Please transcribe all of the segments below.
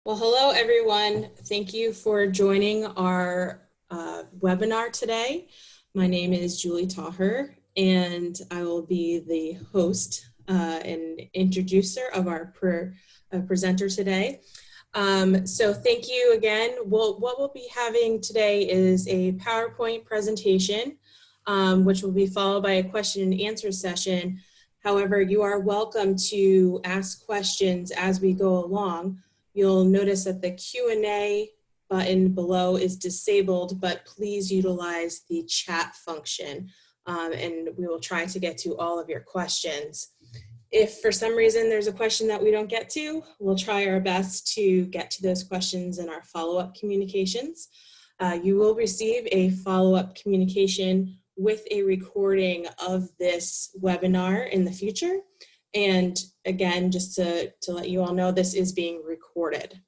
Well, hello everyone. Thank you for joining our webinar today. My name is Julie Taher, and I will be the host and introducer of our presenter today. So thank you again. What we'll be having today is a PowerPoint presentation, which will be followed by a question and answer session. However, you are welcome to ask questions as we go along. You'll notice that the Q&A button below is disabled, but please utilize the chat function, and we will try to get to all of your questions. If for some reason there's a question that we don't get to, we'll try our best to get to those questions in our follow-up communications. You will receive a follow-up communication with a recording of this webinar in the future. And again, just to let you all know, this is being recorded.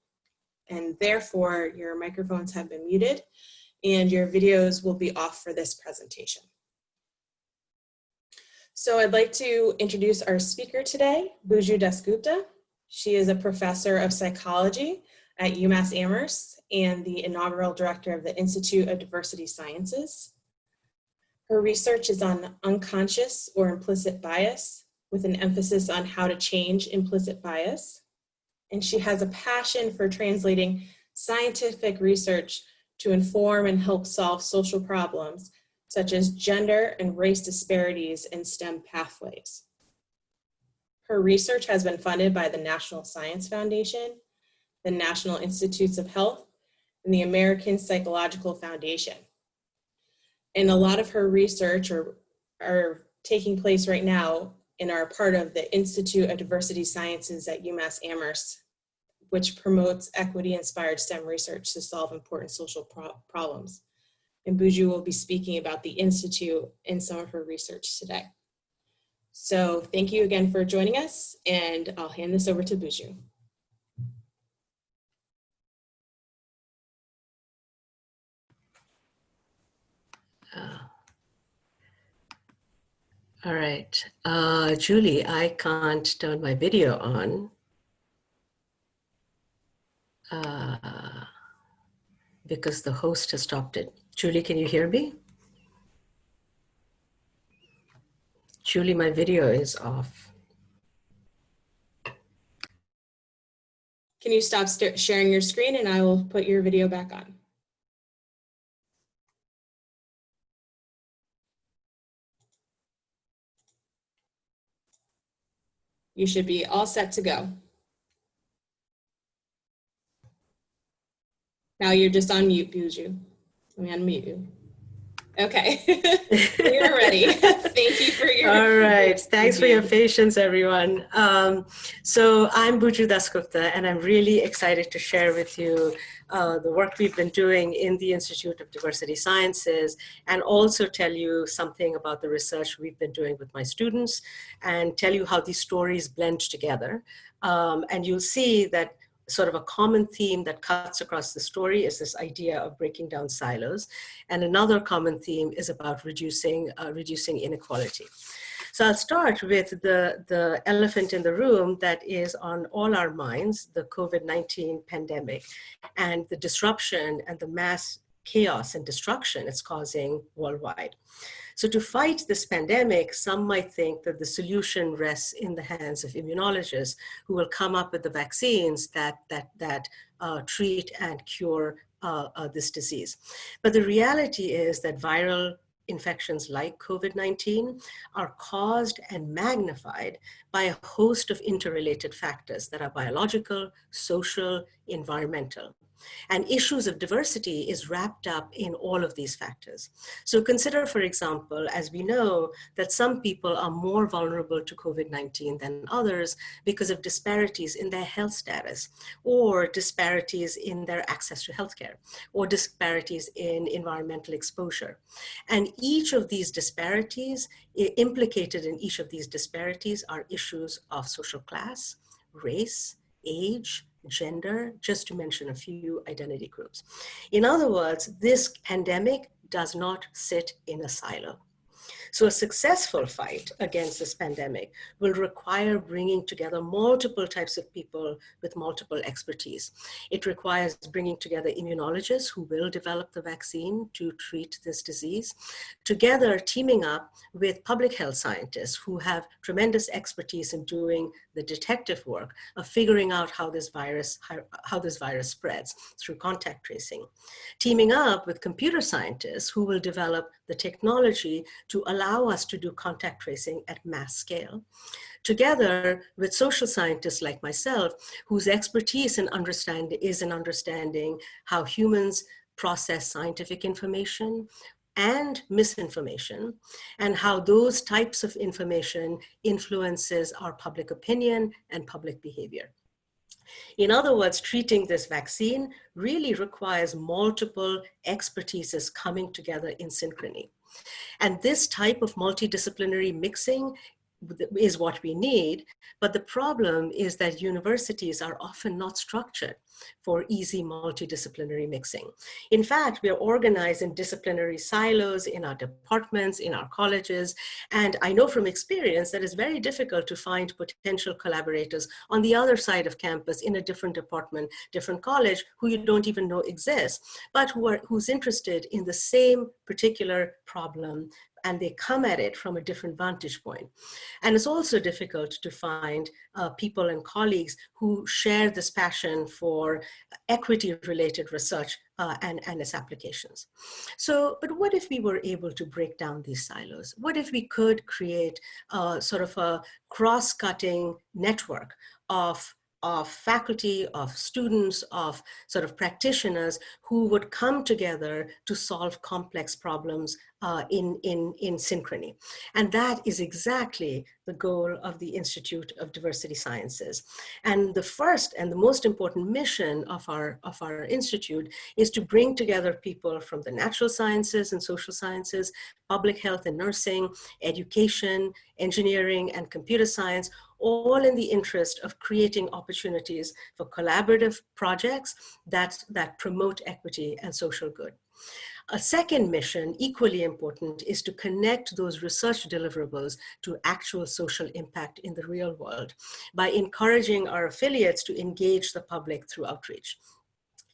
And therefore, your microphones have been muted and your videos will be off for this presentation. So I'd like to introduce our speaker today, Nilanjana Dasgupta. She is a professor of psychology at UMass Amherst and the inaugural director of the Institute of Diversity Sciences. Her research is on unconscious or implicit bias, with an emphasis on how to change implicit bias. And she has a passion for translating scientific research to inform and help solve social problems, such as gender and race disparities in STEM pathways. Her research has been funded by the National Science Foundation, the National Institutes of Health, and the American Psychological Foundation. And a lot of her research are taking place right now and are part of the Institute of Diversity Sciences at UMass Amherst, which promotes equity-inspired STEM research to solve important social problems. And Buju will be speaking about the Institute and some of her research today. So thank you again for joining us, and I'll hand this over to Buju. All right, Julie, I can't turn my video on because the host has stopped it. Julie, can you hear me? Julie, my video is off. Can you stop sharing your screen and I will put your video back on? You should be all set to go. Now you're just on mute, Buju. Let me unmute you. Okay, we are ready. Thank you for your— All right, thanks for your patience, everyone. So I'm Nilanjana Dasgupta, and I'm really excited to share with you the work we've been doing in the Institute of Diversity Sciences, and also tell you something about the research we've been doing with my students, and tell you how these stories blend together. And you'll see that sort of a common theme that cuts across the story is this idea of breaking down silos. And another common theme is about reducing inequality. So I'll start with the elephant in the room that is on all our minds, the COVID-19 pandemic, and the disruption and the mass chaos and destruction it's causing worldwide. So to fight this pandemic, some might think that the solution rests in the hands of immunologists who will come up with the vaccines that treat and cure this disease. But the reality is that viral infections like COVID-19 are caused and magnified by a host of interrelated factors that are biological, social, environmental. And issues of diversity is wrapped up in all of these factors. So consider, for example, as we know, that some people are more vulnerable to COVID-19 than others because of disparities in their health status, or disparities in their access to healthcare, or disparities in environmental exposure. And each of these disparities, implicated in each of these disparities, are issues of social class, race, age, gender, just to mention a few identity groups. In other words, this pandemic does not sit in a silo. So a successful fight against this pandemic will require bringing together multiple types of people with multiple expertise. It requires bringing together immunologists who will develop the vaccine to treat this disease, together teaming up with public health scientists who have tremendous expertise in doing the detective work of figuring out how this virus spreads through contact tracing, teaming up with computer scientists who will develop the technology to allow us to do contact tracing at mass scale, together with social scientists like myself, whose expertise in understanding how humans process scientific information and misinformation, and how those types of information influences our public opinion and public behavior. In other words, treating this vaccine really requires multiple expertises coming together in synchrony. And this type of multidisciplinary mixing is what we need, but the problem is that universities are often not structured for easy multidisciplinary mixing. In fact, we are organized in disciplinary silos in our departments, in our colleges, and I know from experience that it's very difficult to find potential collaborators on the other side of campus in a different department, different college, who you don't even know exist, but who's interested in the same particular problem, and they come at it from a different vantage point. And it's also difficult to find people and colleagues who share this passion for equity-related research and its applications. So, but what if we were able to break down these silos? What if we could create sort of a cross-cutting network of faculty, of students, of sort of practitioners who would come together to solve complex problems in synchrony. And that is exactly the goal of the Institute of Diversity Sciences. And the first and the most important mission of our institute is to bring together people from the natural sciences and social sciences, public health and nursing, education, engineering, and computer science, all in the interest of creating opportunities for collaborative projects that promote equity and social good. A second mission, equally important, is to connect those research deliverables to actual social impact in the real world by encouraging our affiliates to engage the public through outreach.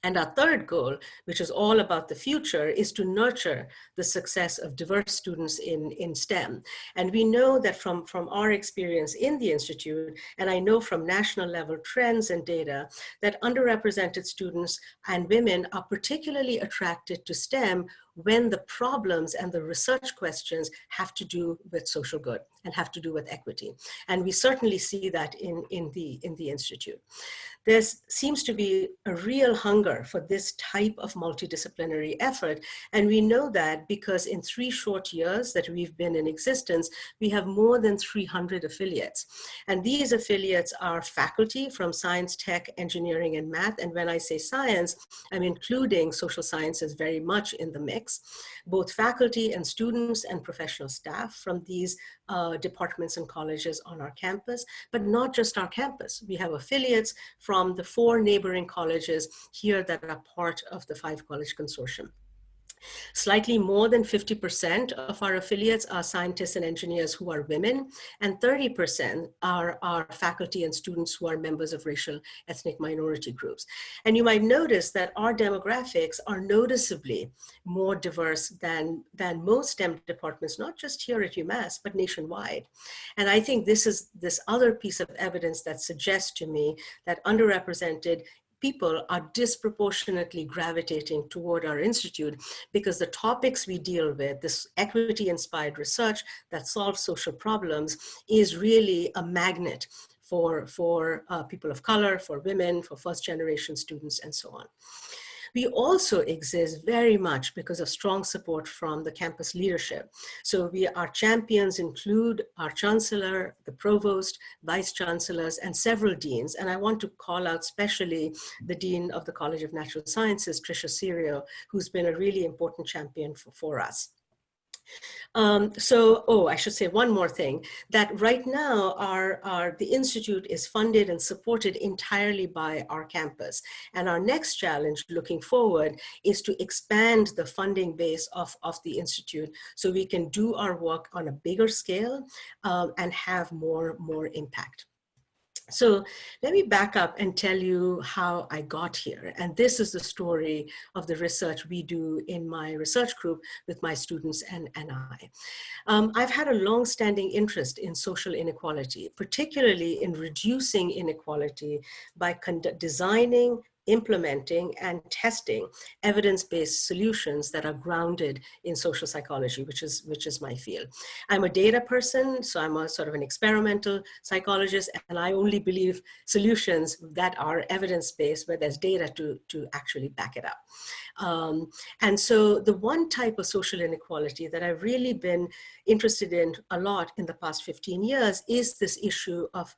And our third goal, which is all about the future, is to nurture the success of diverse students in STEM. And we know that from our experience in the Institute, and I know from national level trends and data, that underrepresented students and women are particularly attracted to STEM when the problems and the research questions have to do with social good and have to do with equity. And we certainly see that in the Institute. There seems to be a real hunger for this type of multidisciplinary effort. And we know that because in 3 short years that we've been in existence, we have more than 300 affiliates. And these affiliates are faculty from science, tech, engineering, and math. And when I say science, I'm including social sciences very much in the mix, both faculty and students and professional staff from these departments and colleges on our campus, but not just our campus. We have affiliates from the 4 neighboring colleges here that are part of the 5-college consortium. Slightly more than 50% of our affiliates are scientists and engineers who are women, and 30% are faculty and students who are members of racial ethnic minority groups. And you might notice that our demographics are noticeably more diverse than most STEM departments, not just here at UMass, but nationwide. And I think this is this other piece of evidence that suggests to me that underrepresented people are disproportionately gravitating toward our institute because the topics we deal with, this equity-inspired research that solves social problems, is really a magnet for people of color, for women, for first-generation students, and so on. We also exist very much because of strong support from the campus leadership. So our champions include our chancellor, the provost, vice chancellors, and several deans. And I want to call out especially the dean of the College of Natural Sciences, Tricia Serio, who's been a really important champion for us. I should say one more thing, that right now the Institute is funded and supported entirely by our campus. And our next challenge looking forward is to expand the funding base of the Institute so we can do our work on a bigger scale and have more impact. So let me back up and tell you how I got here. And this is the story of the research we do in my research group with my students and I. I've had a long-standing interest in social inequality, particularly in reducing inequality by designing, implementing, and testing evidence-based solutions that are grounded in social psychology, which is my field. I'm a data person, so I'm a sort of an experimental psychologist, and I only believe solutions that are evidence-based, where there's data to actually back it up. And so the one type of social inequality that I've really been interested in a lot in the past 15 years is this issue of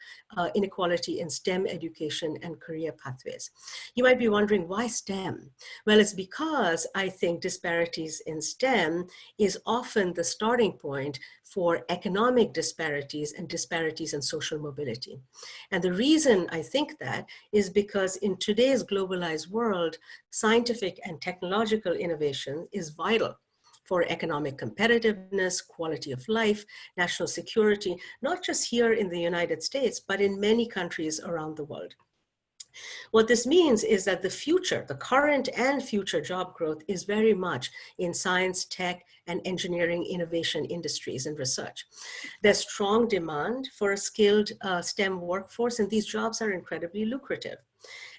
inequality in STEM education and career pathways. You might be wondering, why STEM? Well, it's because I think disparities in STEM is often the starting point for economic disparities and disparities in social mobility. And the reason I think that is because in today's globalized world, scientific and technological innovation is vital for economic competitiveness, quality of life, national security, not just here in the United States, but in many countries around the world. What this means is that the future, the current and future job growth is very much in science, tech, and engineering innovation industries and research. There's strong demand for a skilled STEM workforce, and these jobs are incredibly lucrative.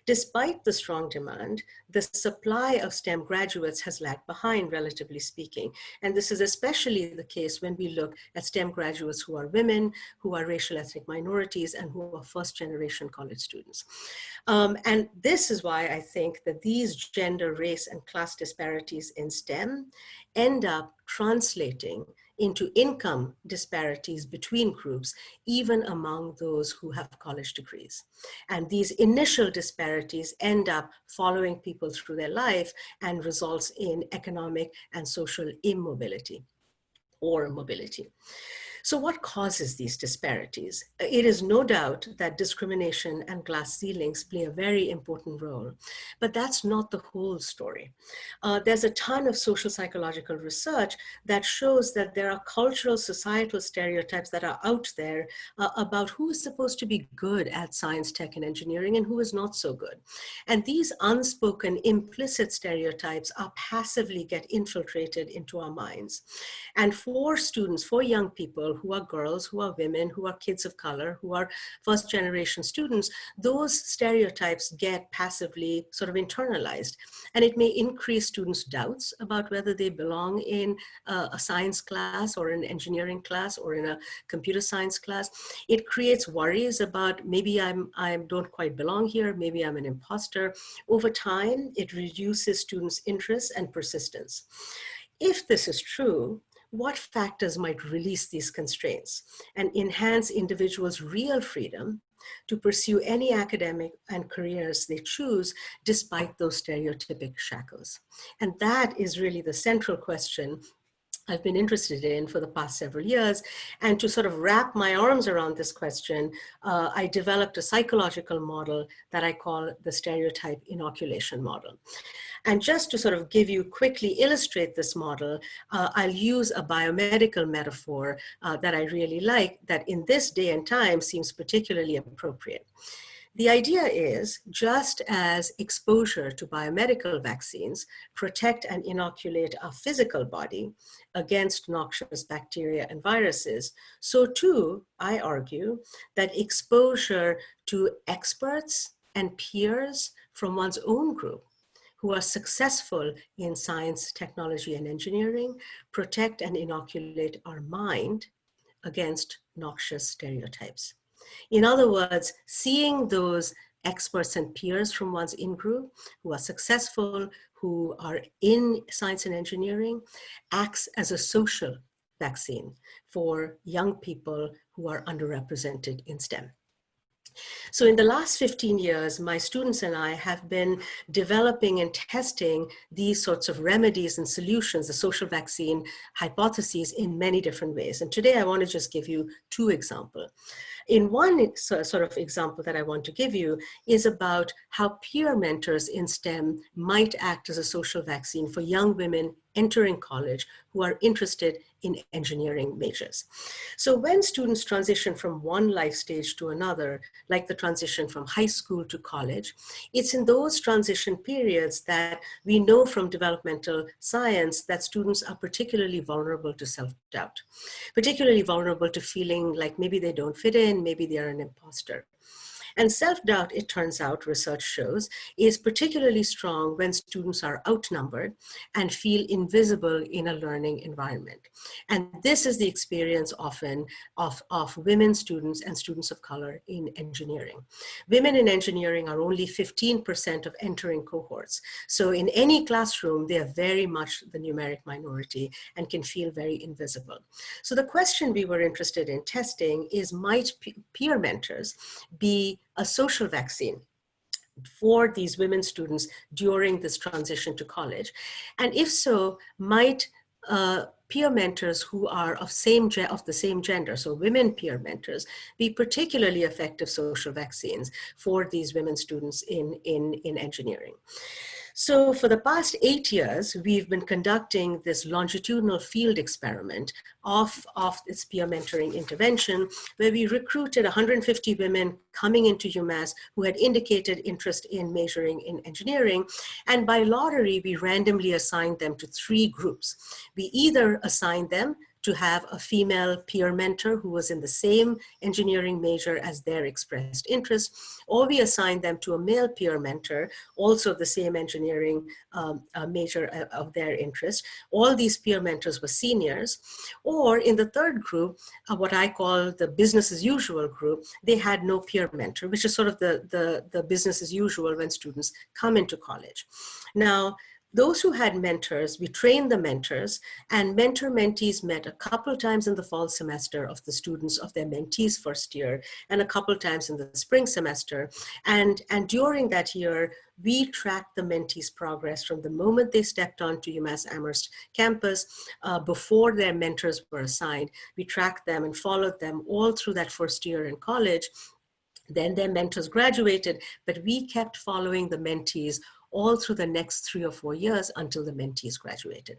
Despite the strong demand, the supply of STEM graduates has lagged behind, relatively speaking. And this is especially the case when we look at STEM graduates who are women, who are racial ethnic minorities, and who are first-generation college students. And this is why I think that these gender, race, and class disparities in STEM end up translating into income disparities between groups, even among those who have college degrees. And these initial disparities end up following people through their life and results in economic and social immobility or mobility. So what causes these disparities? It is no doubt that discrimination and glass ceilings play a very important role, but that's not the whole story. There's a ton of social psychological research that shows that there are cultural, societal stereotypes that are out there about who is supposed to be good at science, tech, and engineering and who is not so good. And these unspoken, implicit stereotypes are passively get infiltrated into our minds. And for students, for young people, who are girls, who are women, who are kids of color, who are first generation students, those stereotypes get passively sort of internalized. And it may increase students' doubts about whether they belong in a science class or an engineering class or in a computer science class. It creates worries about maybe I don't quite belong here, maybe I'm an imposter. Over time, it reduces students' interest and persistence. If this is true, what factors might release these constraints and enhance individuals' real freedom to pursue any academic and careers they choose despite those stereotypic shackles? And that is really the central question I've been interested in for the past several years. And to sort of wrap my arms around this question, I developed a psychological model that I call the stereotype inoculation model. And just to sort of quickly illustrate this model, I'll use a biomedical metaphor that I really like, that in this day and time seems particularly appropriate. The idea is, just as exposure to biomedical vaccines protect and inoculate our physical body against noxious bacteria and viruses, so too, I argue, that exposure to experts and peers from one's own group who are successful in science, technology, and engineering protect and inoculate our mind against noxious stereotypes. In other words, seeing those experts and peers from one's in-group who are successful, who are in science and engineering, acts as a social vaccine for young people who are underrepresented in STEM. So in the last 15 years, my students and I have been developing and testing these sorts of remedies and solutions, the social vaccine hypotheses, in many different ways. And today I want to just give you two examples. In one sort of example that I want to give you is about how peer mentors in STEM might act as a social vaccine for young women entering college who are interested in engineering majors. So when students transition from one life stage to another, like the transition from high school to college, it's in those transition periods that we know from developmental science that students are particularly vulnerable to self-doubt, particularly vulnerable to feeling like maybe they don't fit in, maybe they are an imposter. And self-doubt, it turns out, research shows, is particularly strong when students are outnumbered and feel invisible in a learning environment. And this is the experience often of women students and students of color in engineering. Women in engineering are only 15% of entering cohorts. So in any classroom, they are very much the numeric minority and can feel very invisible. So the question we were interested in testing is, might peer mentors be a social vaccine for these women students during this transition to college? And if so, might peer mentors who are of the same gender, so women peer mentors, be particularly effective social vaccines for these women students in engineering? So for the past 8 years, we've been conducting this longitudinal field experiment of this peer mentoring intervention, where we recruited 150 women coming into UMass who had indicated interest in majoring in engineering. And by lottery, we randomly assigned them to 3 groups. We either assigned them to have a female peer mentor who was in the same engineering major as their expressed interest, or we assigned them to a male peer mentor, also the same engineering major of their interest. All these peer mentors were seniors. Or in the third group, what I call the business as usual group, they had no peer mentor, which is sort of the business as usual when students come into college. Now, those who had mentors, we trained the mentors, and mentor-mentees met a couple times in the fall semester of the students of their mentees' first year, and a couple times in the spring semester. And during that year, we tracked the mentees' progress from the moment they stepped onto UMass Amherst campus before their mentors were assigned. We tracked them and followed them all through that first year in college. Then their mentors graduated, but we kept following the mentees all through the next 3 or 4 years until the mentees graduated.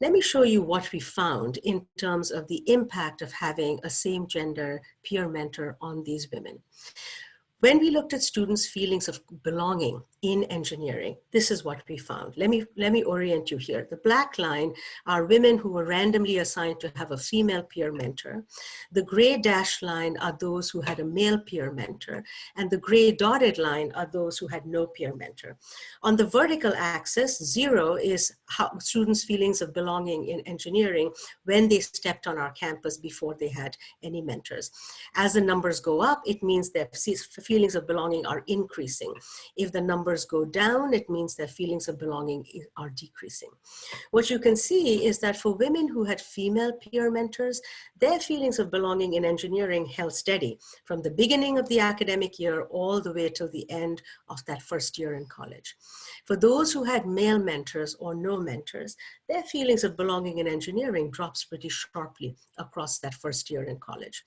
Let me show you what we found in terms of the impact of having a same gender peer mentor on these women. When we looked at students' feelings of belonging in engineering, this is what we found. Let me orient you here. The black line are women who were randomly assigned to have a female peer mentor. The gray dashed line are those who had a male peer mentor, and the gray dotted line are those who had no peer mentor. On the vertical axis, 0 is how students' feelings of belonging in engineering when they stepped on our campus before they had any mentors. As the numbers go up, it means their feelings of belonging are increasing. If the numbers go down, it means their feelings of belonging are decreasing. What you can see is that for women who had female peer mentors, their feelings of belonging in engineering held steady from the beginning of the academic year all the way till the end of that first year in college. For those who had male mentors or no mentors, their feelings of belonging in engineering drops pretty sharply across that first year in college.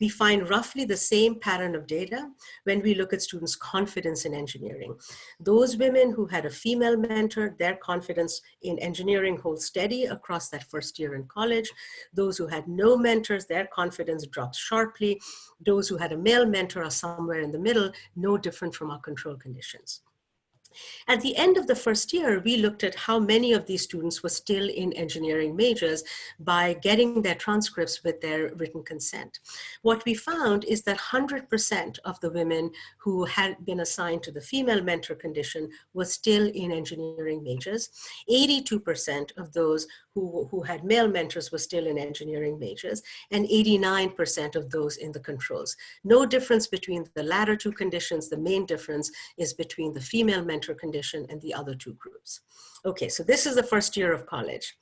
We find roughly the same pattern of data when we look at students' confidence in engineering. Those women who had a female mentor, their confidence in engineering holds steady across that first year in college. Those who had no mentors, their confidence drops sharply. Those who had a male mentor are somewhere in the middle, no different from our control conditions. At the end of the first year, we looked at how many of these students were still in engineering majors by getting their transcripts with their written consent. What we found is that 100% of the women who had been assigned to the female mentor condition were still in engineering majors. 82% of those who had male mentors were still in engineering majors, and 89% of those in the controls. No difference between the latter two conditions. The main difference is between the female mentor condition and the other two groups. Okay, so this is the first year of college.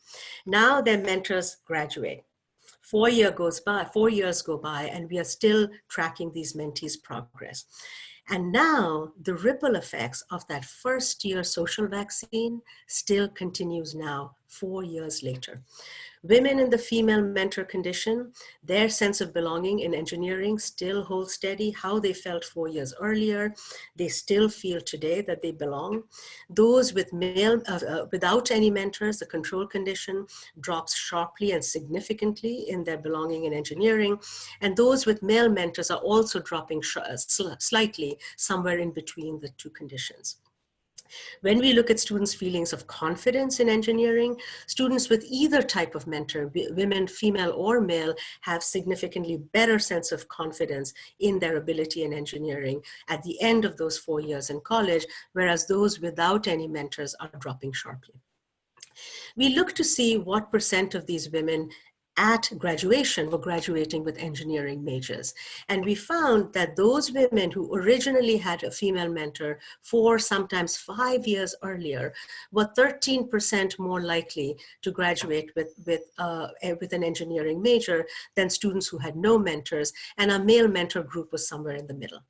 Now their mentors graduate. 4 years go by, and we are still tracking these mentees' progress. And now the ripple effects of that first year social vaccine still continues now, 4 years later. Women in the female mentor condition, their sense of belonging in engineering still holds steady. How they felt 4 years earlier, they still feel today that they belong. Those with without any mentors, the control condition drops sharply and significantly in their belonging in engineering. And those with male mentors are also dropping slightly, somewhere in between the two conditions. When we look at students' feelings of confidence in engineering, students with either type of mentor, women, female or male, have significantly better sense of confidence in their ability in engineering at the end of those 4 years in college, whereas those without any mentors are dropping sharply. We look to see what % of these women at graduation were graduating with engineering majors. And we found that those women who originally had a female mentor 4, sometimes 5 years earlier, were 13% more likely to graduate with an engineering major than students who had no mentors, and our male mentor group was somewhere in the middle.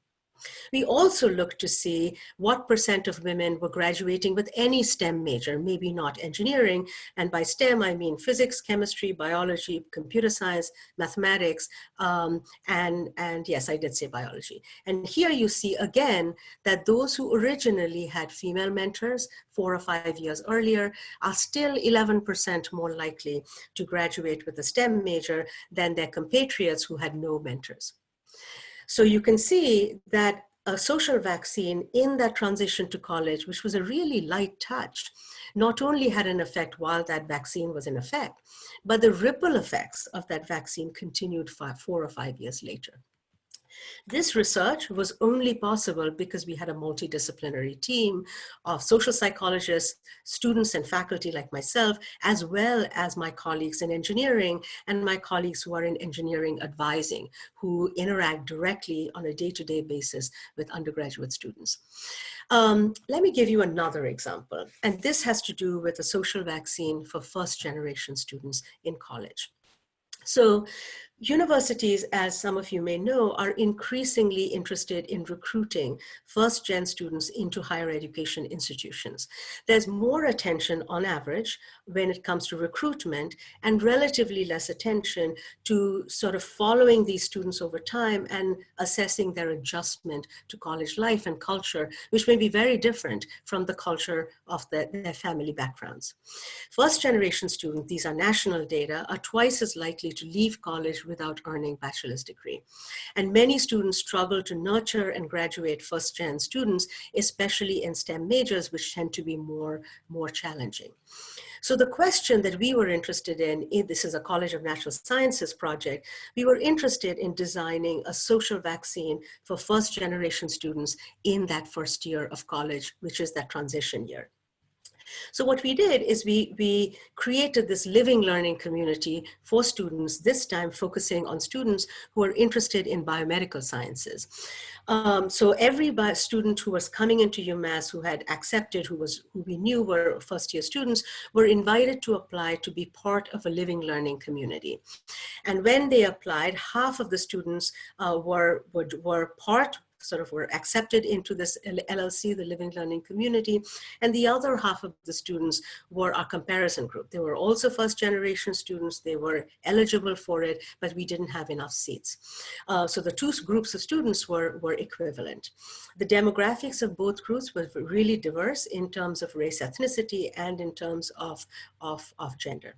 We also looked to see what % of women were graduating with any STEM major, maybe not engineering. And by STEM, I mean physics, chemistry, biology, computer science, mathematics, and yes, I did say biology. And here you see again that those who originally had female mentors 4 or 5 years earlier are still 11% more likely to graduate with a STEM major than their compatriots who had no mentors. So you can see that a social vaccine in that transition to college, which was a really light touch, not only had an effect while that vaccine was in effect, but the ripple effects of that vaccine continued 4 or 5 years later. This research was only possible because we had a multidisciplinary team of social psychologists, students and faculty like myself, as well as my colleagues in engineering and my colleagues who are in engineering advising, who interact directly on a day-to-day basis with undergraduate students. Let me give you another example, and this has to do with a social vaccine for first-generation students in college. So universities, as some of you may know, are increasingly interested in recruiting first-gen students into higher education institutions. There's more attention on average when it comes to recruitment and relatively less attention to sort of following these students over time and assessing their adjustment to college life and culture, which may be very different from the culture of their family backgrounds. First-generation students, these are national data, are twice as likely to leave college without earning bachelor's degree. And many students struggle to nurture and graduate first-gen students, especially in STEM majors, which tend to be more challenging. So the question that we were interested in, this is a College of Natural Sciences project, we were interested in designing a social vaccine for first-generation students in that first year of college, which is that transition year. So what we did is we created this living learning community for students, this time focusing on students who are interested in biomedical sciences. So every student who was coming into UMass, who had accepted, who we knew were first year students, were invited to apply to be part of a living learning community. And when they applied, half of the students were accepted into this LLC, the Living Learning Community, and the other half of the students were our comparison group. They were also first-generation students. They were eligible for it, but we didn't have enough seats. So the two groups of students were equivalent. The demographics of both groups were really diverse in terms of race, ethnicity, and in terms of gender.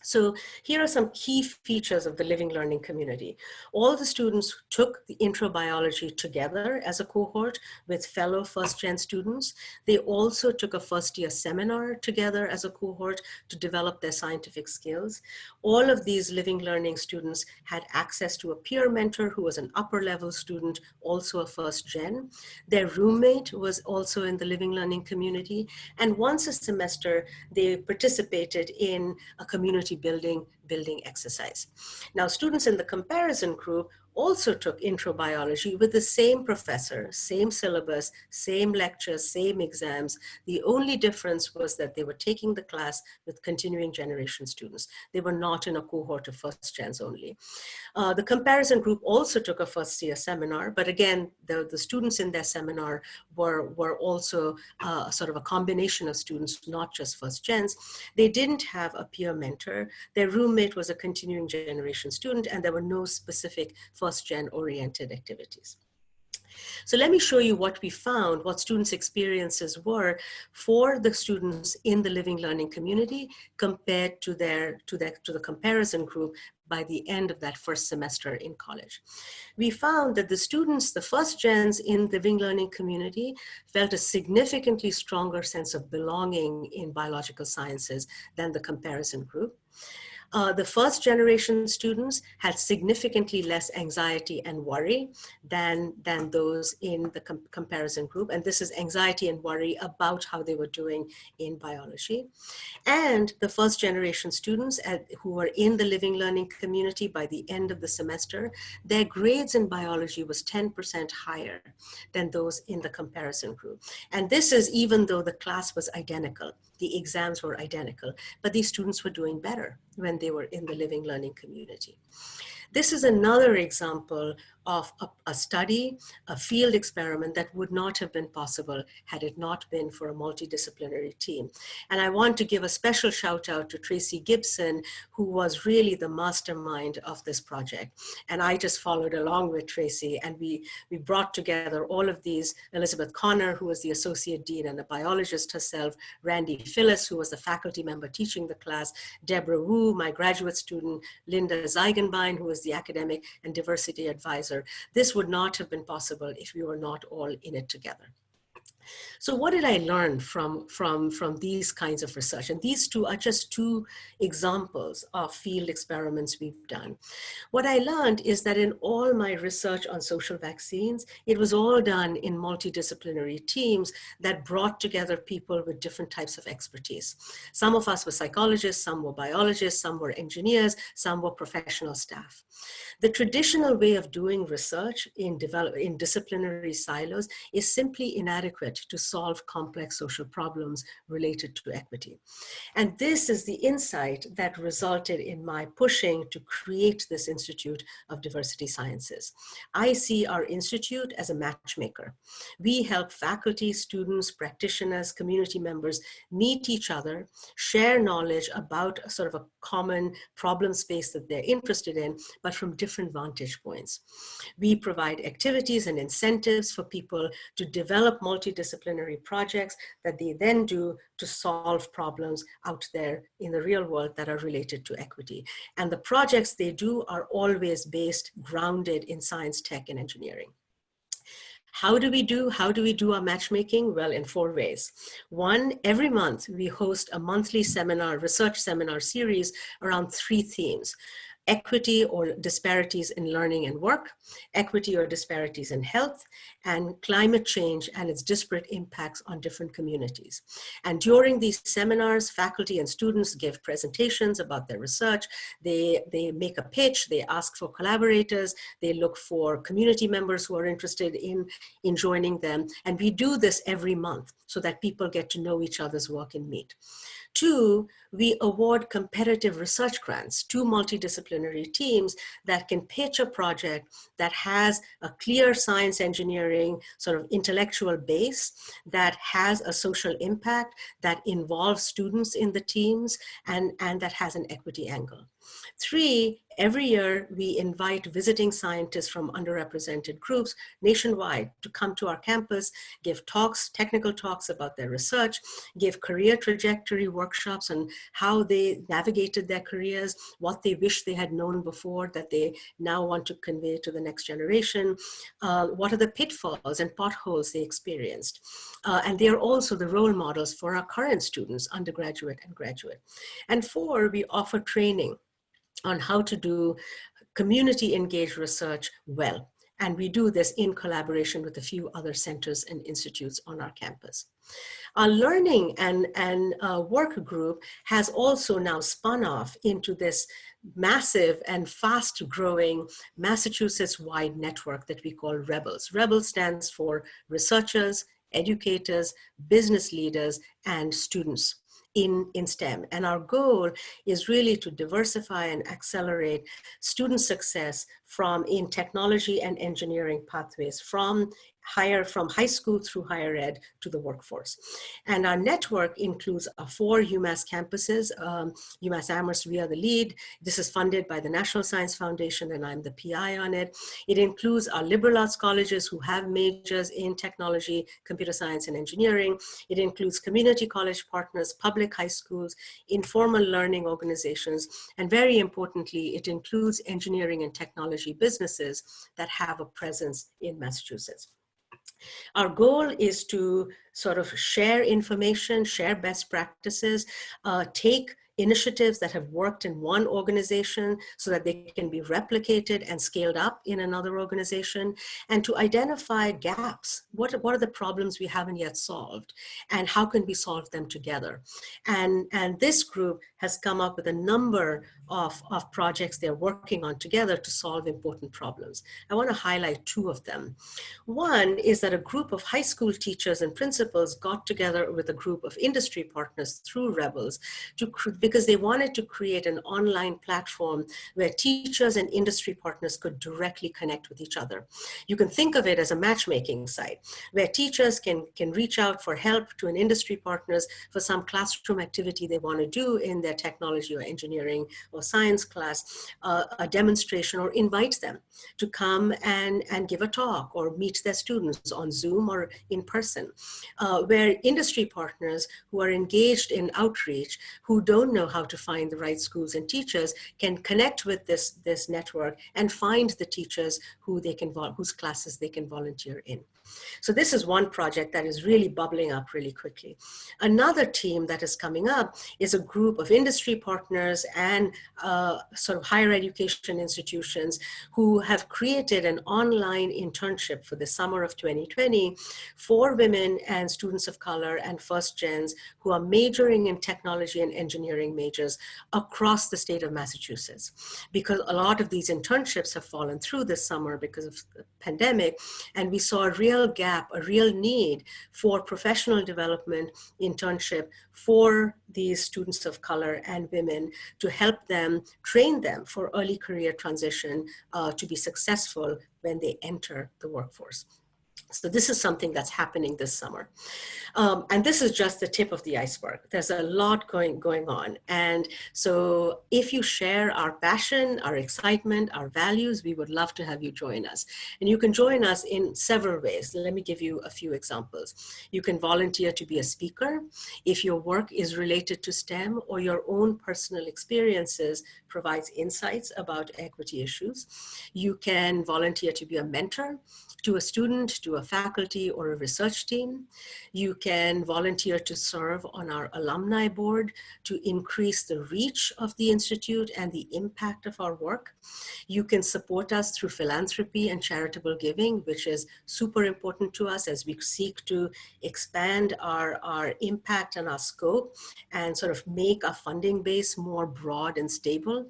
So here are some key features of the living learning community. All the students took the intro biology together as a cohort with fellow first-gen students. They also took a first-year seminar together as a cohort to develop their scientific skills. All of these living learning students had access to a peer mentor who was an upper-level student, also a first-gen. Their roommate was also in the living learning community. And once a semester, they participated in a community building exercise. Now, students in the comparison group also took intro biology with the same professor, same syllabus, same lectures, same exams. The only difference was that they were taking the class with continuing generation students. They were not in a cohort of first gens only. The comparison group also took a first year seminar, but again, the students in their seminar were also sort of a combination of students, not just first gens. They didn't have a peer mentor. Their roommate was a continuing generation student, and there were no specific first gen oriented activities. So let me show you what we found, what students' experiences were for the students in the living learning community compared to the comparison group by the end of that first semester in college. We found that the students, the first gens in the living learning community, felt a significantly stronger sense of belonging in biological sciences than the comparison group. The first generation students had significantly less anxiety and worry than those in the comparison group. And this is anxiety and worry about how they were doing in biology. And the first generation students who were in the living learning community by the end of the semester, their grades in biology was 10% higher than those in the comparison group. And this is even though the class was identical, the exams were identical, but these students were doing better when they were in the living learning community. This is another example of a study, a field experiment that would not have been possible had it not been for a multidisciplinary team. And I want to give a special shout out to Tracy Gibson, who was really the mastermind of this project. And I just followed along with Tracy, and we brought together all of these: Elizabeth Connor, who was the associate dean and a biologist herself, Randy Phyllis, who was the faculty member teaching the class, Deborah Wu, my graduate student, Linda Zeigenbein, who was the academic and diversity advisor. This would not have been possible if we were not all in it together. So what did I learn from these kinds of research? And these two are just two examples of field experiments we've done. What I learned is that in all my research on social vaccines, it was all done in multidisciplinary teams that brought together people with different types of expertise. Some of us were psychologists, some were biologists, some were engineers, some were professional staff. The traditional way of doing research in disciplinary silos is simply inadequate to solve complex social problems related to equity. And this is the insight that resulted in my pushing to create this Institute of Diversity Sciences. I see our institute as a matchmaker. We help faculty, students, practitioners, community members meet each other, share knowledge about a sort of a common problem space that they're interested in, but from different vantage points. We provide activities and incentives for people to develop multidisciplinary projects that they then do to solve problems out there in the real world that are related to equity. And the projects they do are always based, grounded in science, tech, and engineering. How do we do our matchmaking? Well, in 4 ways. One, every month we host a monthly seminar, research seminar series around 3 themes: equity or disparities in learning and work, equity or disparities in health, and climate change and its disparate impacts on different communities. And during these seminars, faculty and students give presentations about their research. They make a pitch, they ask for collaborators, they look for community members who are interested in joining them. And we do this every month so that people get to know each other's work and meet. 2, we award competitive research grants to multidisciplinary teams that can pitch a project that has a clear science engineering sort of intellectual base, that has a social impact, that involves students in the teams, and that has an equity angle. 3, every year we invite visiting scientists from underrepresented groups nationwide to come to our campus, give talks, technical talks about their research, give career trajectory workshops on how they navigated their careers, what they wish they had known before that they now want to convey to the next generation, what are the pitfalls and potholes they experienced. And they are also the role models for our current students, undergraduate and graduate. And 4, we offer training on how to do community engaged research well. And we do this in collaboration with a few other centers and institutes on our campus. Our learning and work group has also now spun off into this massive and fast growing Massachusetts-wide network that we call REBELS. REBELS stands for researchers, educators, business leaders, and students in STEM. And our goal is really to diversify and accelerate student success in technology and engineering pathways from high school through higher ed to the workforce. And our network includes 4 UMass campuses. UMass Amherst, we are the lead. This is funded by the National Science Foundation, and I'm the PI on it. It includes our liberal arts colleges who have majors in technology, computer science, and engineering. It includes community college partners, public high schools, informal learning organizations, and very importantly, it includes engineering and technology businesses that have a presence in Massachusetts. Our goal is to sort of share information, share best practices, take initiatives that have worked in one organization so that they can be replicated and scaled up in another organization, and to identify gaps. What are the problems we haven't yet solved, and how can we solve them together? And this group has come up with a number of projects they're working on together to solve important problems. I want to highlight 2 of them. One is that a group of high school teachers and principals got together with a group of industry partners through REBELS because they wanted to create an online platform where teachers and industry partners could directly connect with each other. You can think of it as a matchmaking site where teachers can reach out for help to an industry partners for some classroom activity they want to do in their technology or engineering or science class, a demonstration, or invite them to come and give a talk or meet their students on Zoom or in person, where industry partners who are engaged in outreach, who don't know how to find the right schools and teachers, can connect with this network and find the teachers whose classes they can volunteer in. So this is one project that is really bubbling up really quickly. Another team that is coming up is a group of industry partners and sort of higher education institutions who have created an online internship for the summer of 2020 for women and students of color and first gens who are majoring in technology and engineering majors across the state of Massachusetts. Because a lot of these internships have fallen through this summer because of the pandemic, and we saw a real gap, a real need for professional development internship for these students of color and women to help them, train them for early career transition to be successful when they enter the workforce. So this is something that's happening this summer. And this is just the tip of the iceberg. There's a lot going on. And so if you share our passion, our excitement, our values, we would love to have you join us. And you can join us in several ways. Let me give you a few examples. You can volunteer to be a speaker if your work is related to STEM or your own personal experiences provides insights about equity issues. You can volunteer to be a mentor to a student, to a faculty or a research team. You can volunteer to serve on our alumni board to increase the reach of the Institute and the impact of our work. You can support us through philanthropy and charitable giving, which is super important to us as we seek to expand our impact and our scope and sort of make our funding base more broad and stable.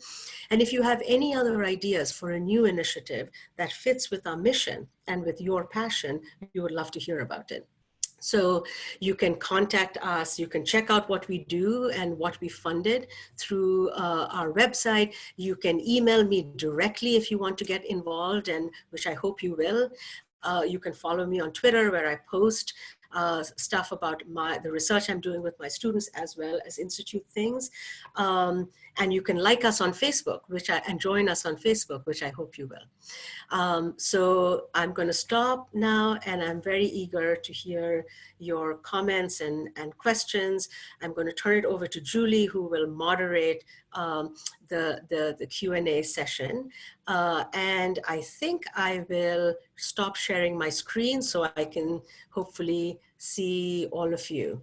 And if you have any other ideas for a new initiative that fits with our mission and with your passion, we would love to hear about it. So you can contact us, you can check out what we do and what we funded through our website. You can email me directly if you want to get involved, and which I hope you will. You can follow me on Twitter where I post stuff about the research I'm doing with my students as well as Institute things. And you can like us on Facebook, and join us on Facebook, which I hope you will. So I'm going to stop now, and I'm very eager to hear your comments and questions. I'm going to turn it over to Julie, who will moderate the Q&A session. And I think I will stop sharing my screen so I can hopefully see all of you.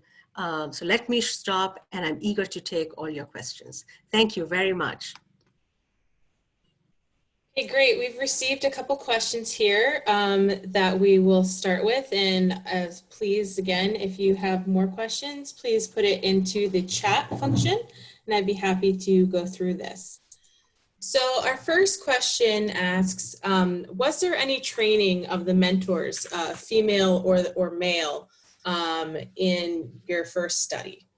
So let me stop, and I'm eager to take all your questions. Thank you very much. Okay, great. We've received a couple questions here that we will start with. And please, again, if you have more questions, please put it into the chat function, and I'd be happy to go through this. So our first question asks, was there any training of the mentors, female or male, in your first study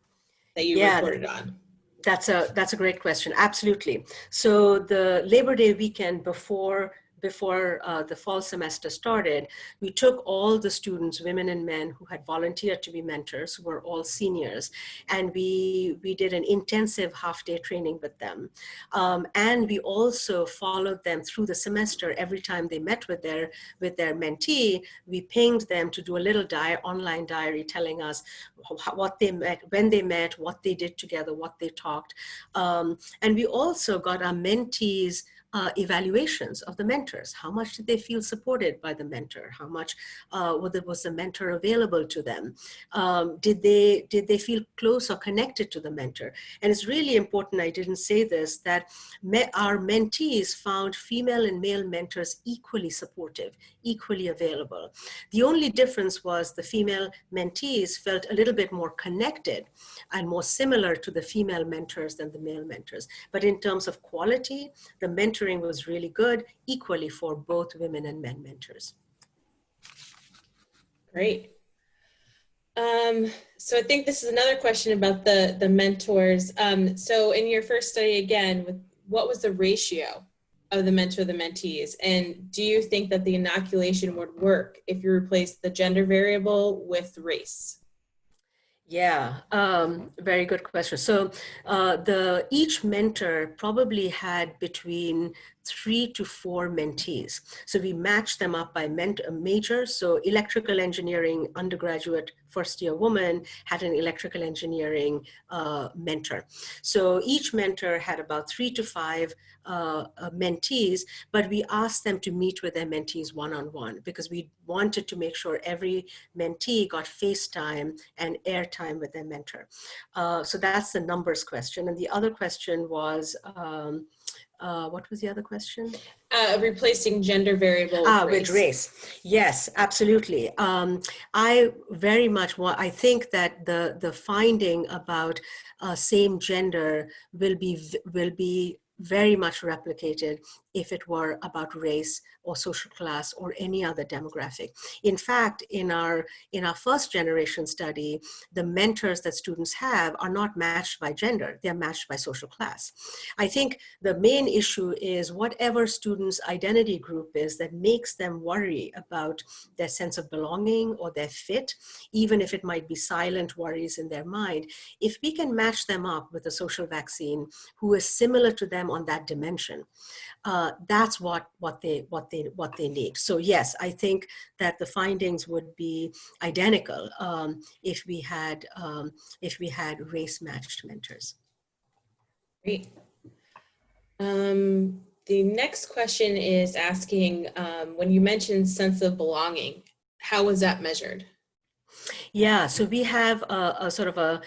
that you reported on? That's a great question. Absolutely. So the Labor Day weekend before the fall semester started, we took all the students, women and men, who had volunteered to be mentors, who were all seniors, and we did an intensive half-day training with them. And we also followed them through the semester. Every time they met with their mentee, we pinged them to do a little online diary telling us what they met, when they met, what they did together, what they talked. And we also got our mentees evaluations of the mentors. How much did they feel supported by the mentor? How much was the mentor available to them? Did they feel close or connected to the mentor? And it's really important, I didn't say this, that our mentees found female and male mentors equally supportive, equally available. The only difference was the female mentees felt a little bit more connected and more similar to the female mentors than the male mentors. But in terms of quality, the mentoring was really good, equally for both women and men mentors. Great. So I think this is another question about the mentors. So in your first study, again, what was the ratio of the mentor to the mentees? And do you think that the inoculation would work if you replace the gender variable with race? Yeah, very good question. So each mentor probably had between 3 to 4 mentees. So we matched them up by major. So electrical engineering undergraduate first-year woman had an electrical engineering mentor. So each mentor had about 3 to 5 mentees, but we asked them to meet with their mentees one-on-one because we wanted to make sure every mentee got face time and airtime with their mentor. So that's the numbers question. And the other question was, what was the other question? Replacing gender variable with race. Yes, absolutely. I very much I think that the finding about same gender will be very much replicated if it were about race or social class or any other demographic. In fact, in our first generation study, the mentors that students have are not matched by gender, they're matched by social class. I think the main issue is whatever students' identity group is that makes them worry about their sense of belonging or their fit, even if it might be silent worries in their mind. If we can match them up with a social vaccine who is similar to them on that dimension, that's what they need. So yes, I think that the findings would be identical if we had race-matched mentors. Great. The next question is asking, when you mentioned sense of belonging, how was that measured? Yeah, so we have a sort of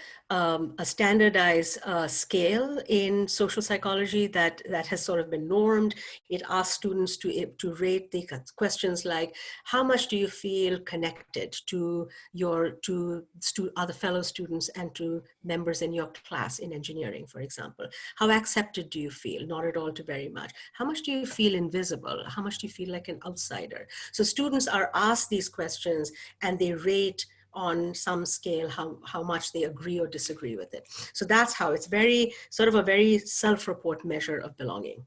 a standardized scale in social psychology that has sort of been normed. It asks students to rate the questions like, how much do you feel connected to other fellow students and to members in your class in engineering, for example? How accepted do you feel? Not at all to very much. How much do you feel invisible? How much do you feel like an outsider? So students are asked these questions and they rate on some scale how much they agree or disagree with it. So that's how it's sort of a very self-report measure of belonging.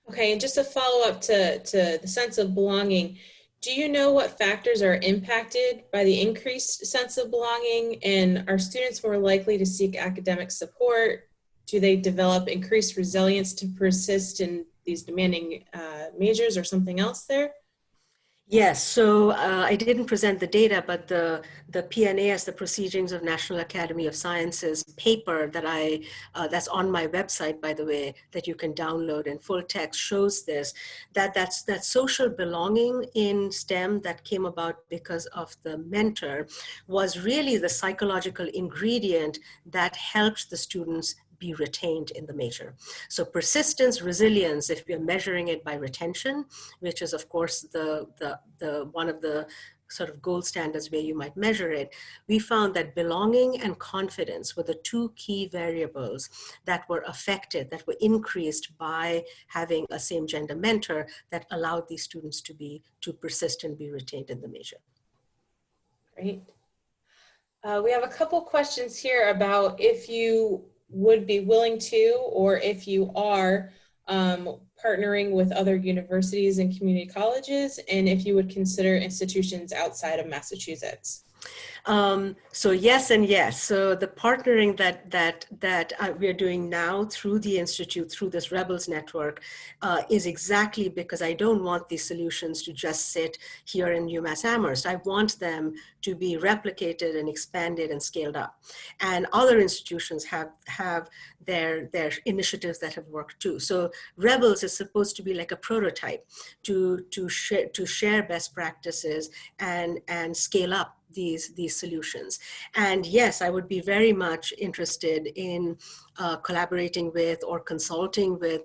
Okay, and just a follow-up to the sense of belonging, do you know what factors are impacted by the increased sense of belonging? And are students more likely to seek academic support? Do they develop increased resilience to persist in these demanding majors or something else there? Yes, so I didn't present the data, but the PNAS, the Proceedings of National Academy of Sciences paper that that's on my website, by the way, that you can download in full text, shows this, that social belonging in STEM that came about because of the mentor was really the psychological ingredient that helped the students be retained in the major. So persistence, resilience, if we are measuring it by retention, which is of course the one of the sort of gold standards where you might measure it, we found that belonging and confidence were the two key variables that were affected, that were increased by having a same gender mentor that allowed these students to persist and be retained in the major. Great. We have a couple questions here about if you would be willing to, or if you are partnering with other universities and community colleges, and if you would consider institutions outside of Massachusetts. So yes and yes. So the partnering that we are doing now through the Institute, through this Rebels network, is exactly because I don't want these solutions to just sit here in UMass Amherst. I want them to be replicated and expanded and scaled up. And other institutions have their initiatives that have worked too. So Rebels is supposed to be like a prototype to share best practices and scale up these solutions. And yes, I would be very much interested in collaborating with or consulting with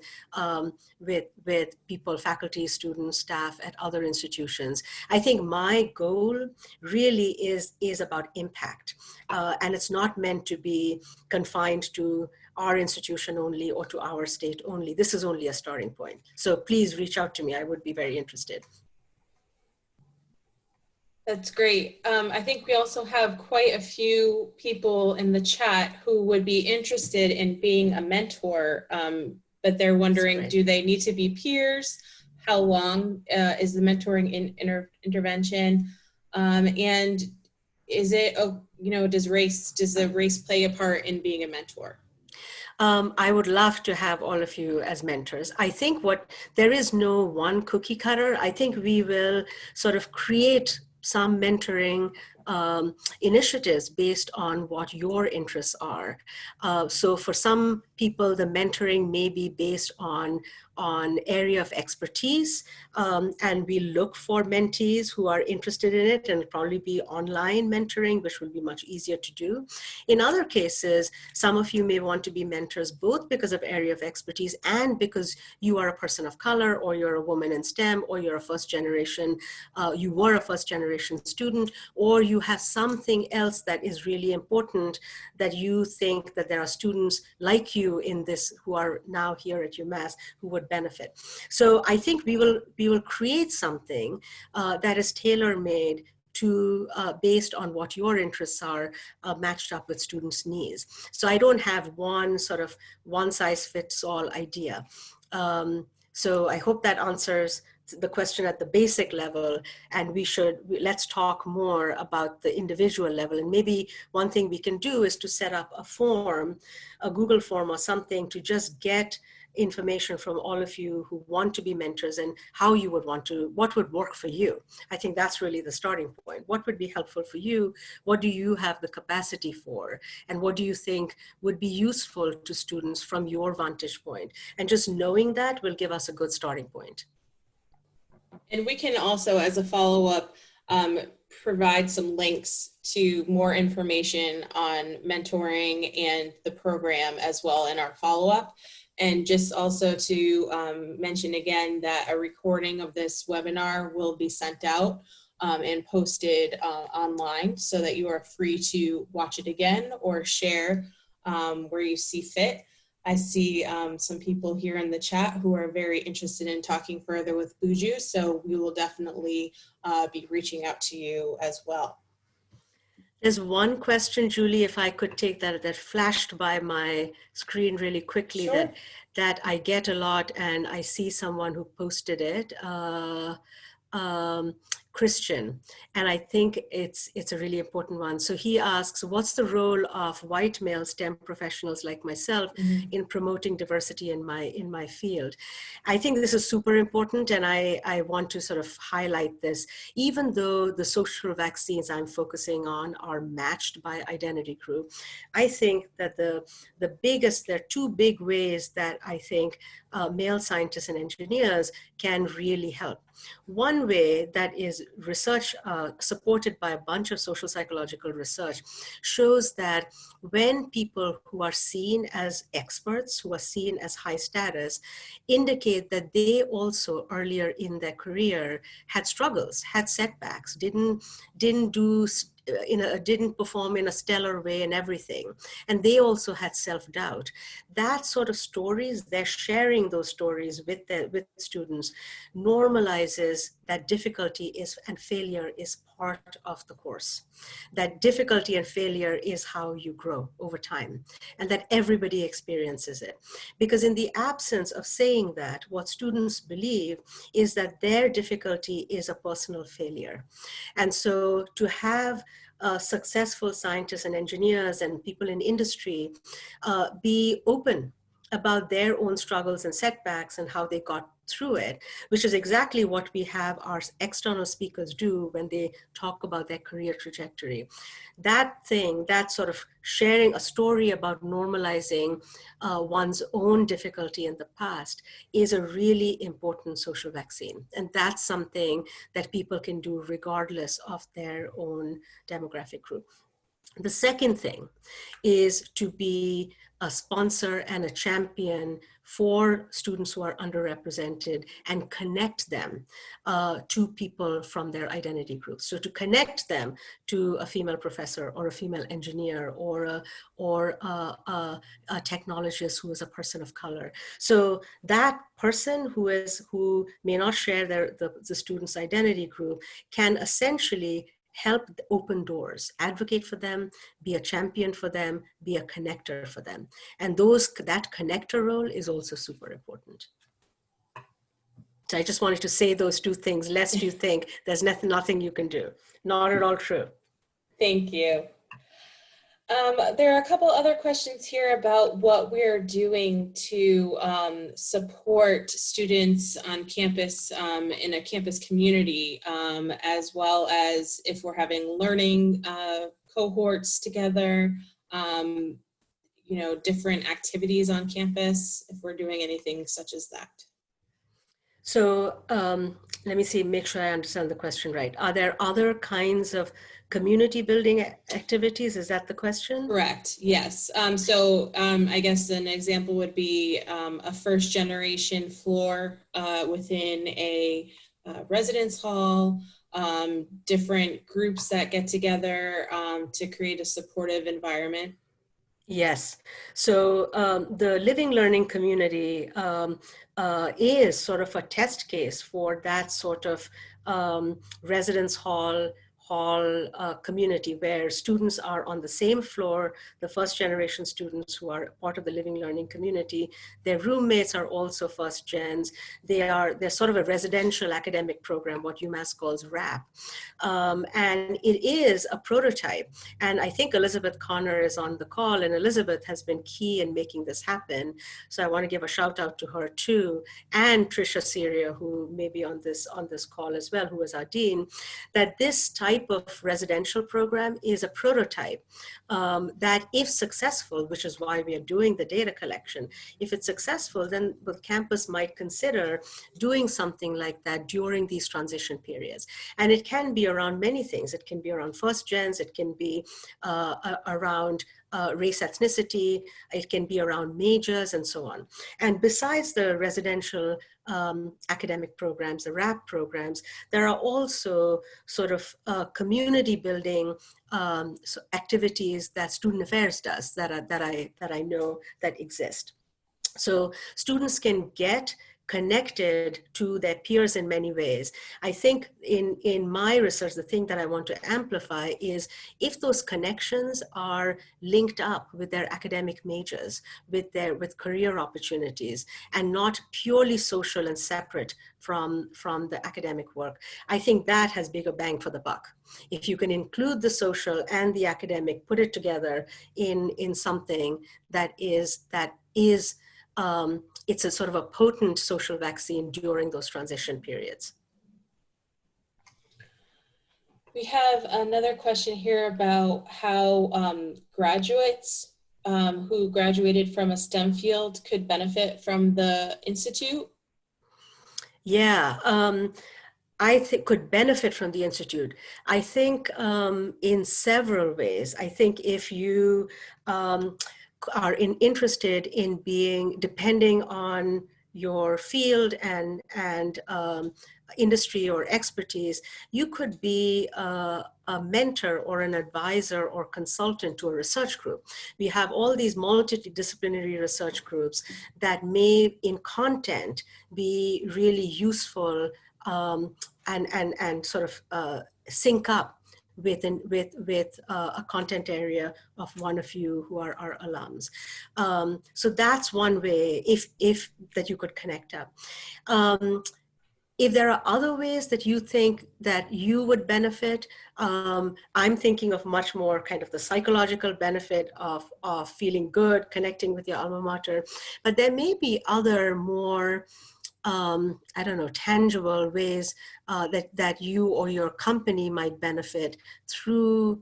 people, faculty, students, staff at other institutions. I think my goal really is about impact. And it's not meant to be confined to our institution only or to our state only. This is only a starting point. So please reach out to me. I would be very interested. That's great. I think we also have quite a few people in the chat who would be interested in being a mentor, but they're wondering, do they need to be peers? How long is the mentoring intervention? And is it, does the race play a part in being a mentor? I would love to have all of you as mentors. I think there is no one cookie cutter. I think we will sort of create some mentoring initiatives based on what your interests are. So for some people, the mentoring may be based on area of expertise, and we look for mentees who are interested in it, and it'll probably be online mentoring, which will be much easier to do. In other cases, some of you may want to be mentors both because of area of expertise and because you are a person of color, or you're a woman in STEM, or you're a you were a first generation student, or you have something else that is really important that you think that there are students like you in this who are now here at UMass who would benefit. So I think we will create something that is tailor-made to based on what your interests are, matched up with students' needs. So I don't have one sort of one-size-fits-all idea. So I hope that answers the question at the basic level, and let's talk more about the individual level. And maybe one thing we can do is to set up a form, a Google form or something, to just get information from all of you who want to be mentors and how you would what would work for you. I think that's really the starting point. What would be helpful for you? What do you have the capacity for? And what do you think would be useful to students from your vantage point? And just knowing that will give us a good starting point. And we can also, as a follow-up, provide some links to more information on mentoring and the program as well in our follow-up. And just also to mention again that a recording of this webinar will be sent out and posted online so that you are free to watch it again or share where you see fit. I see some people here in the chat who are very interested in talking further with Buju, so we will definitely be reaching out to you as well. There's one question, Julie, if I could take that flashed by my screen really quickly. Sure. that I get a lot, and I see someone who posted it. Christian, and I think it's a really important one. So he asks, what's the role of white male STEM professionals like myself in promoting diversity in my field? I think this is super important, and I want to sort of highlight this. Even though the social vaccines I'm focusing on are matched by identity group, I think that there are two big ways that I think male scientists and engineers can really help. One way that is research supported by a bunch of social psychological research shows that when people who are seen as experts, who are seen as high status, indicate that they also earlier in their career had struggles, had setbacks, didn't perform in a stellar way and everything. And they also had self-doubt. That sort of stories, they're sharing those stories with students, normalizes that difficulty and failure is part of the course. That difficulty and failure is how you grow over time, and that everybody experiences it. Because in the absence of saying that, what students believe is that their difficulty is a personal failure. And so to have successful scientists and engineers and people in industry be open about their own struggles and setbacks and how they got through it, which is exactly what we have our external speakers do when they talk about their career trajectory. That sort of sharing a story about normalizing one's own difficulty in the past is a really important social vaccine. And that's something that people can do regardless of their own demographic group. The second thing is to be a sponsor and a champion for students who are underrepresented and connect them to people from their identity groups. So to connect them to a female professor or a female engineer or a technologist who is a person of color. So that person who may not share the student's identity group can essentially help open doors, advocate for them, be a champion for them, be a connector for them. And that connector role is also super important. So I just wanted to say those two things, lest you think there's nothing you can do. Not at all true. Thank you. There are a couple other questions here about what we're doing to support students on campus in a campus community, as well as if we're having learning cohorts together, different activities on campus, if we're doing anything such as that. So let me see, make sure I understand the question right. Are there other kinds of community building activities? Is that the question? Correct, yes. I guess an example would be a first generation floor within a residence hall, different groups that get together to create a supportive environment. Yes. So the living learning community is sort of a test case for that sort of residence hall community where students are on the same floor, the first generation students who are part of the living learning community. Their roommates are also first gens. They're sort of a residential academic program, what UMass calls RAP. And it is a prototype. And I think Elizabeth Connor is on the call, and Elizabeth has been key in making this happen. So I want to give a shout out to her too, and Tricia Syria, who may be on this call as well, who is our dean, that this type of residential program is a prototype that, if successful, which is why we are doing the data collection, if it's successful, then the campus might consider doing something like that during these transition periods. And it can be around many things. It can be around first gens, it can be around race, ethnicity, it can be around majors and so on. And besides the residential academic programs, the RAP programs, there are also sort of community building activities that Student Affairs does that I know that exist. So students can get connected to their peers in many ways. I think in my research, the thing that I want to amplify is if those connections are linked up with their academic majors, with career opportunities, and not purely social and separate from the academic work, I think that has bigger bang for the buck. If you can include the social and the academic, put it together in something that is it's a sort of a potent social vaccine during those transition periods. We have another question here about how graduates who graduated from a STEM field could benefit from the Institute. Yeah, I think could benefit from the Institute. I think in several ways. I think if you are interested in being, depending on your field and industry or expertise, you could be a mentor or an advisor or consultant to a research group. We have all these multidisciplinary research groups that may in content be really useful and sort of sync up with a content area of one of you who are our alums. So that's one way if that you could connect up. If there are other ways that you think that you would benefit, I'm thinking of much more kind of the psychological benefit of feeling good, connecting with your alma mater, but there may be other more I don't know, tangible ways that you or your company might benefit through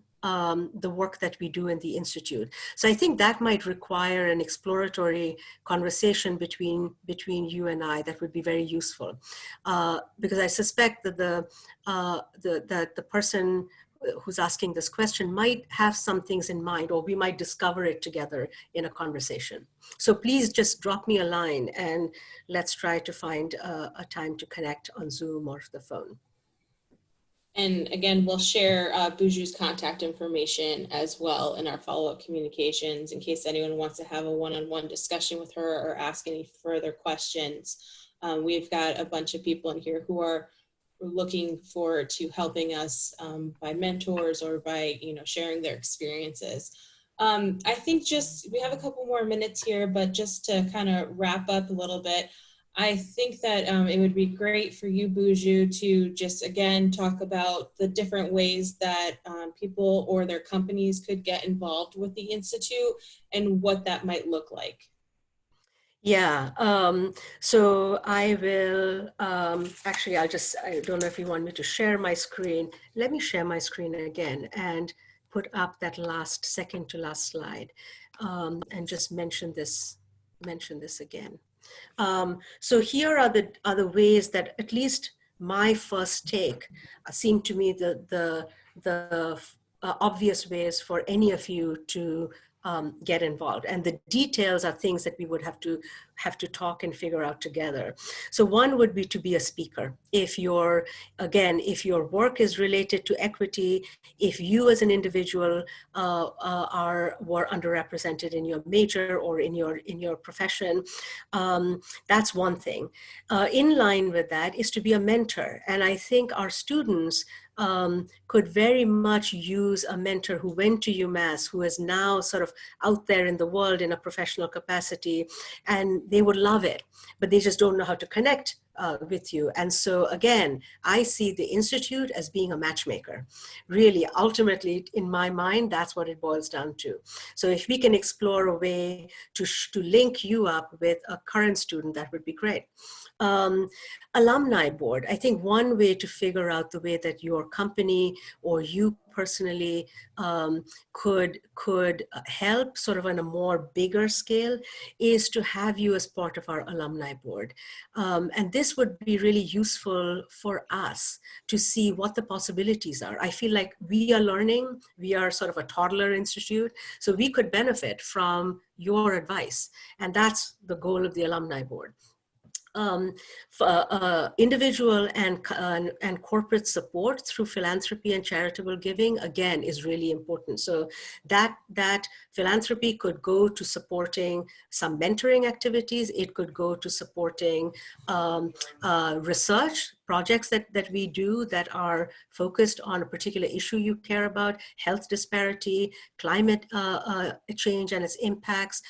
the work that we do in the Institute. So I think that might require an exploratory conversation between you and I that would be very useful. Because I suspect that the person who's asking this question might have some things in mind, or we might discover it together in a conversation. So please just drop me a line and let's try to find a time to connect on Zoom or the phone. And again, we'll share Buju's contact information as well in our follow-up communications in case anyone wants to have a one-on-one discussion with her or ask any further questions. We've got a bunch of people in here who are looking forward to helping us by mentors or by sharing their experiences. I think we have a couple more minutes here, but just to kind of wrap up a little bit, I think that it would be great for you, Buju, to just again talk about the different ways that people or their companies could get involved with the Institute and what that might look like. Yeah, so I will, actually, I don't know if you want me to share my screen. Let me share my screen again and put up that second to last slide and just mention this again. So here are the ways that at least my first take seemed to me the obvious ways for any of you to get involved, and the details are things that we would have to talk and figure out together. So one would be to be a speaker. If your work is related to equity, if you as an individual were underrepresented in your major or in your profession, that's one thing. In line with that is to be a mentor, and I think our students could very much use a mentor who went to UMass, who is now sort of out there in the world in a professional capacity, and they would love it, but they just don't know how to connect with you. And so again, I see the Institute as being a matchmaker. Really, ultimately, in my mind, that's what it boils down to. So if we can explore a way to link you up with a current student, that would be great. Alumni board. I think one way to figure out the way that your company or you personally could help sort of on a more bigger scale is to have you as part of our alumni board. And this would be really useful for us to see what the possibilities are. I feel like we are learning, we are sort of a toddler institute, so we could benefit from your advice. And that's the goal of the alumni board. Individual and corporate support through philanthropy and charitable giving, again, is really important. So that philanthropy could go to supporting some mentoring activities. It could go to supporting research projects that we do that are focused on a particular issue you care about: health disparity, climate change and its impacts,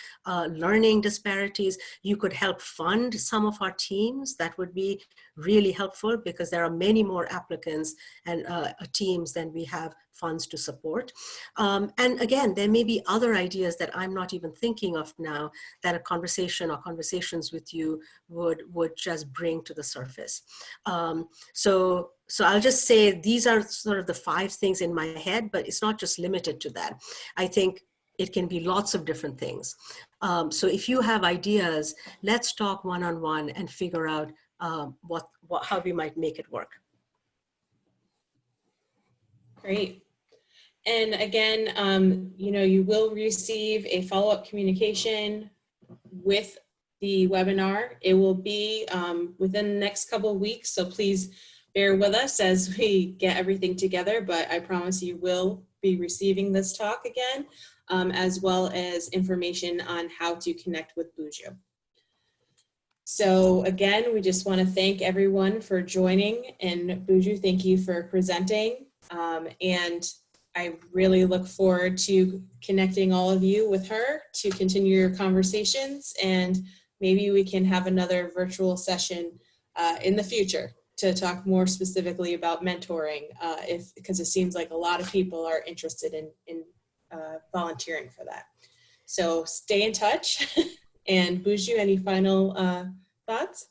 learning disparities. You could help fund some of our teams. That would be really helpful because there are many more applicants and teams than we have funds to support. And again, there may be other ideas that I'm not even thinking of now that a conversation or conversations with you would just bring to the surface. So I'll just say these are sort of the 5 things in my head, but it's not just limited to that. I think it can be lots of different things. So if you have ideas, let's talk one-on-one and figure out how we might make it work. Great. And again, you will receive a follow-up communication with the webinar. It will be within the next couple of weeks, so please bear with us as we get everything together, but I promise you will be receiving this talk again, as well as information on how to connect with Buju. So again, we just want to thank everyone for joining, and Buju, thank you for presenting. And I really look forward to connecting all of you with her to continue your conversations, and maybe we can have another virtual session in the future to talk more specifically about mentoring, because it seems like a lot of people are interested in volunteering for that. So stay in touch. And Buju, any final thoughts?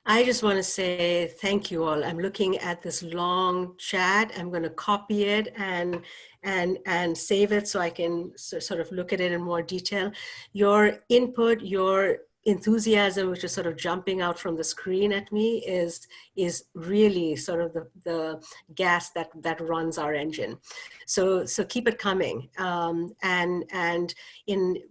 I just want to say thank you all. I'm looking at this long chat. I'm going to copy it and save it so I can sort of look at it in more detail. Your input, your enthusiasm, which is sort of jumping out from the screen at me, is really sort of the gas that runs our engine. So keep it coming, and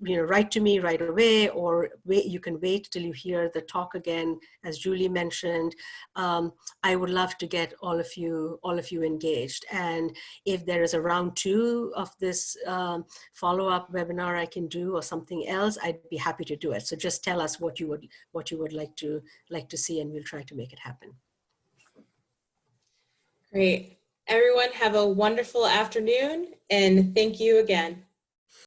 write to me right away, or you can wait till you hear the talk again, as Julie mentioned. I would love to get all of you engaged, and if there is a round 2 of this follow-up webinar I can do, or something else, I'd be happy to do it. So just tell us what you would like to see, and we'll try to make it happen. Great. Everyone have a wonderful afternoon, and thank you again.